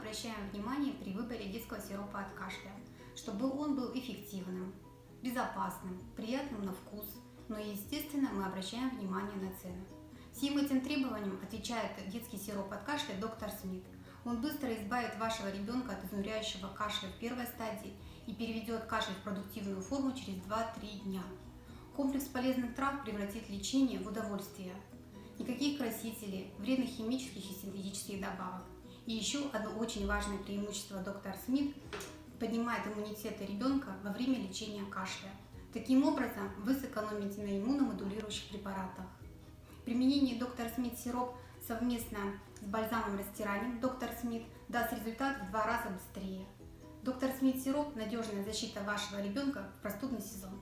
обращаем внимание при выборе детского сиропа от кашля, чтобы он был эффективным, безопасным, приятным на вкус, но естественно мы обращаем внимание на цену. Всем этим требованиям отвечает детский сироп от кашля доктор Смит. Он быстро избавит вашего ребенка от изнуряющего кашля в первой стадии и переведет кашель в продуктивную форму через 2-3 дня. Комплекс полезных трав превратит лечение в удовольствие. Никаких красителей, вредных химических и синтетических добавок. И еще одно очень важное преимущество доктор Смит – поднимает иммунитет ребенка во время лечения кашля. Таким образом, вы сэкономите на иммуномодулирующих препаратах. Применение доктор Смит сироп совместно с бальзамом-растиранием доктор Смит даст результат в 2 раза быстрее. Доктор Смит сироп – надежная защита вашего ребенка в простудный сезон.